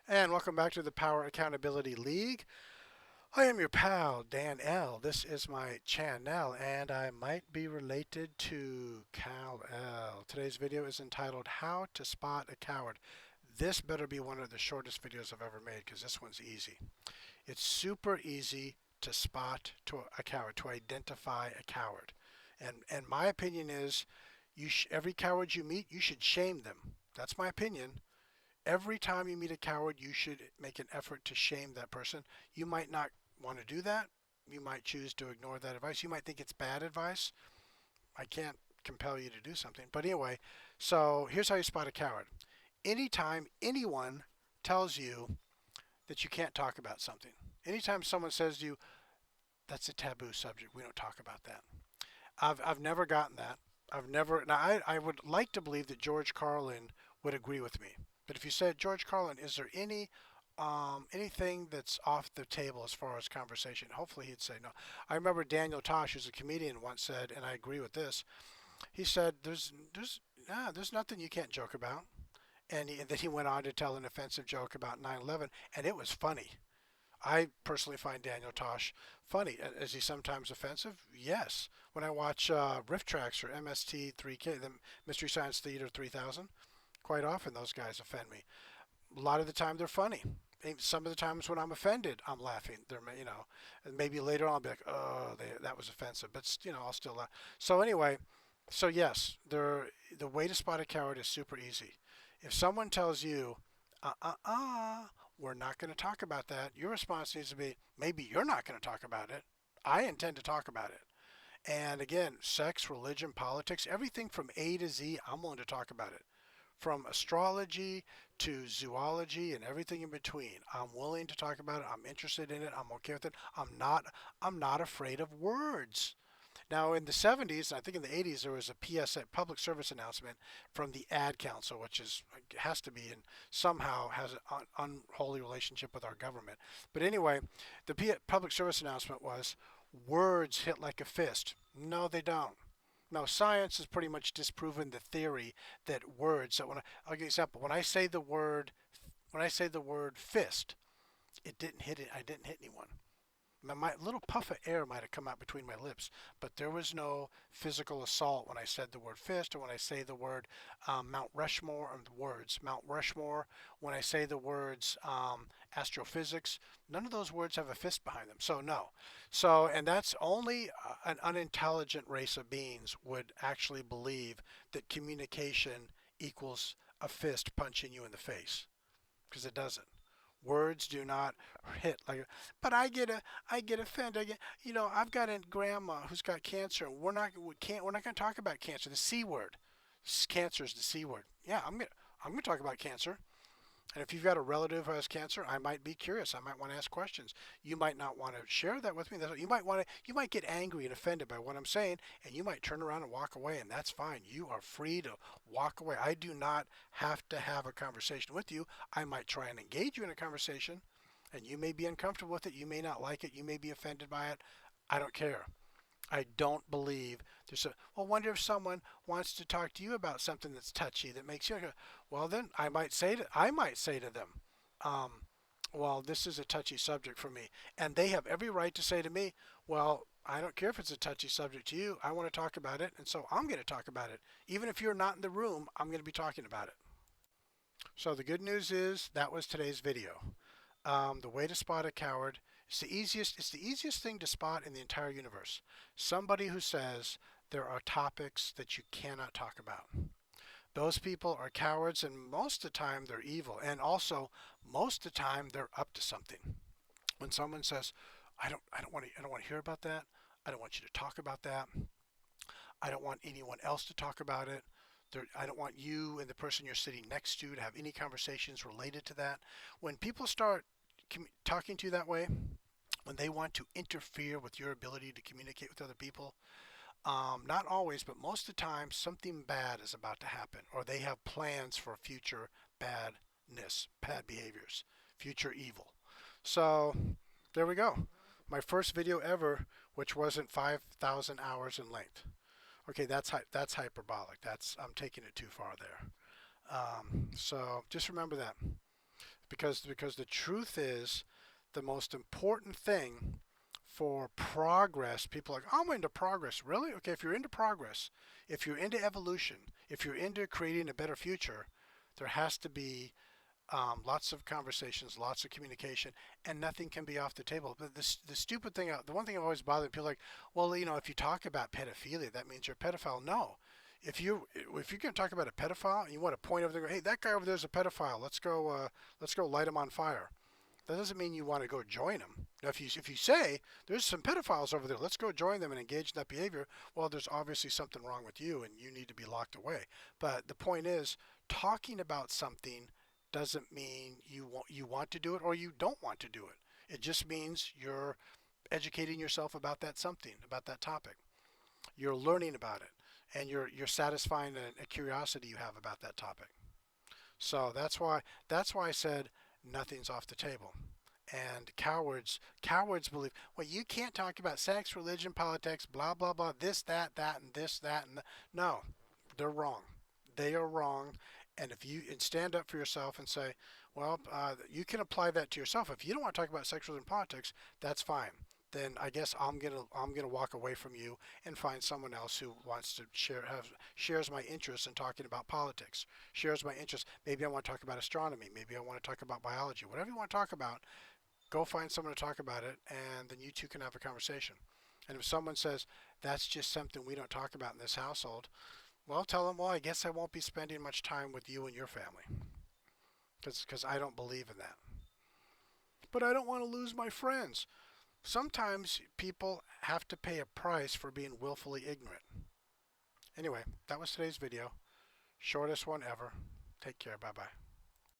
And welcome back to the Power Accountability League. I am your pal, Dan L. This is my channel, and I might be related to Cal L. Today's video is entitled How to Spot a Coward. This better be one of the shortest videos I've ever made because this one's easy. It's super easy to spot a coward, to identify a coward. And my opinion is every coward you meet, you should shame them. That's my opinion. Every time you meet a coward, you should make an effort to shame that person. You might not want to do that. You might choose to ignore that advice. You might think it's bad advice. I can't compel you to do something. But anyway, so here's how you spot a coward. Anytime anyone tells you that you can't talk about something, anytime someone says to you, that's a taboo subject, we don't talk about that. I've never gotten that. I've never. Now, I would like to believe that George Carlin would agree with me. But if you said, George Carlin, is there anything that's off the table as far as conversation? Hopefully he'd say no. I remember Daniel Tosh, who's a comedian, once said, and I agree with this. He said, there's nothing you can't joke about. And then he went on to tell an offensive joke about 9/11, and it was funny. I personally find Daniel Tosh funny. Is he sometimes offensive? Yes. When I watch Riff Tracks or MST3K, the Mystery Science Theater 3000, quite often those guys offend me. A lot of the time they're funny. Some of the times when I'm offended, I'm laughing. And maybe later on I'll be like, oh, that was offensive. But I'll still laugh. So anyway, so yes, the way to spot a coward is super easy. If someone tells you, uh, uh, uh, we're not going to talk about that, your response needs to be, maybe you're not going to talk about it. I intend to talk about it. And again, sex, religion, politics, everything from A to Z, I'm willing to talk about it. From astrology to zoology and everything in between. I'm willing to talk about it. I'm interested in it. I'm okay with it. I'm not afraid of words. Now, in the 70s, I think in the 80s, there was a PSA, public service announcement from the Ad Council, which has to be and somehow has an unholy relationship with our government. But anyway, the public service announcement was words hit like a fist. No, they don't. No, science has pretty much disproven the theory that words. So I'll give you an example. When I say the word fist, it didn't hit it. I didn't hit anyone. My little puff of air might have come out between my lips, but there was no physical assault when I said the word fist or when I say the word Mount Rushmore, or the words Mount Rushmore, when I say the words astrophysics. None of those words have a fist behind them. So, no. So, and that's only an unintelligent race of beings would actually believe that communication equals a fist punching you in the face, because it doesn't. Words do not hit like. But I get offended. I've got a grandma who's got cancer. We're not going to talk about cancer. The C word. Cancer is the C word. Yeah, I'm gonna talk about cancer. And if you've got a relative who has cancer, I might be curious. I might want to ask questions. You might not want to share that with me. You might get angry and offended by what I'm saying, and you might turn around and walk away, and that's fine. You are free to walk away. I do not have to have a conversation with you. I might try and engage you in a conversation, and you may be uncomfortable with it. You may not like it. You may be offended by it. I don't care. I don't believe well, wonder if someone wants to talk to you about something that's touchy that makes you go, well, then I might say to them, um, well, this is a touchy subject for me. And they have every right to say to me, well, I don't care if it's a touchy subject to you. I want to talk about it. And so I'm going to talk about it. Even if you're not in the room, I'm going to be talking about it. So the good news is that was today's video. The way to spot a coward. It's the easiest thing to spot in the entire universe. Somebody who says there are topics that you cannot talk about. Those people are cowards, and most of the time they're evil. And also, most of the time they're up to something. When someone says, I don't want to hear about that. I don't want you to talk about that. I don't want anyone else to talk about it. I don't want you and the person you're sitting next to have any conversations related to that. When people start talking to you that way, when they want to interfere with your ability to communicate with other people, not always, but most of the time, something bad is about to happen, or they have plans for future bad behaviors, future evil. So there we go. My first video ever, which wasn't 5,000 hours in length. Okay, that's hyperbolic. I'm taking it too far there. So just remember that. because the truth is, the most important thing for progress, people are like, I'm into progress. Really? Okay, if you're into progress, if you're into evolution, if you're into creating a better future, there has to be lots of conversations, lots of communication, and nothing can be off the table. But the stupid thing, the one thing that always bothered people, like, well, you know, if you talk about pedophilia, that means you're a pedophile. No, if you're going to talk about a pedophile and you want to point over there, hey, that guy over there is a pedophile. Let's go light him on fire. That doesn't mean you want to go join them. Now, if you say there's some pedophiles over there, let's go join them and engage in that behavior. Well, there's obviously something wrong with you, and you need to be locked away. But the point is, talking about something doesn't mean you want to do it or you don't want to do it. It just means you're educating yourself about that something, about that topic. You're learning about it, and you're satisfying a curiosity you have about that topic. So that's why I said nothing's off the table. And cowards believe, well, you can't talk about sex, religion, politics, blah blah blah, this, that, and this, that, and no, they're wrong. They are wrong. And if you and stand up for yourself and say, well, you can apply that to yourself. If you don't want to talk about sex, religion, politics, that's fine. Then I guess I'm gonna walk away from you and find someone else who wants to shares my interest in talking about politics, shares my interest. Maybe I want to talk about astronomy. Maybe I want to talk about biology. Whatever you want to talk about, go find someone to talk about it, and then you two can have a conversation. And if someone says that's just something we don't talk about in this household, well, tell them, well, I guess I won't be spending much time with you and your family because I don't believe in that. But I don't want to lose my friends. Sometimes people have to pay a price for being willfully ignorant. Anyway, that was today's video. Shortest one ever. Take care. Bye bye.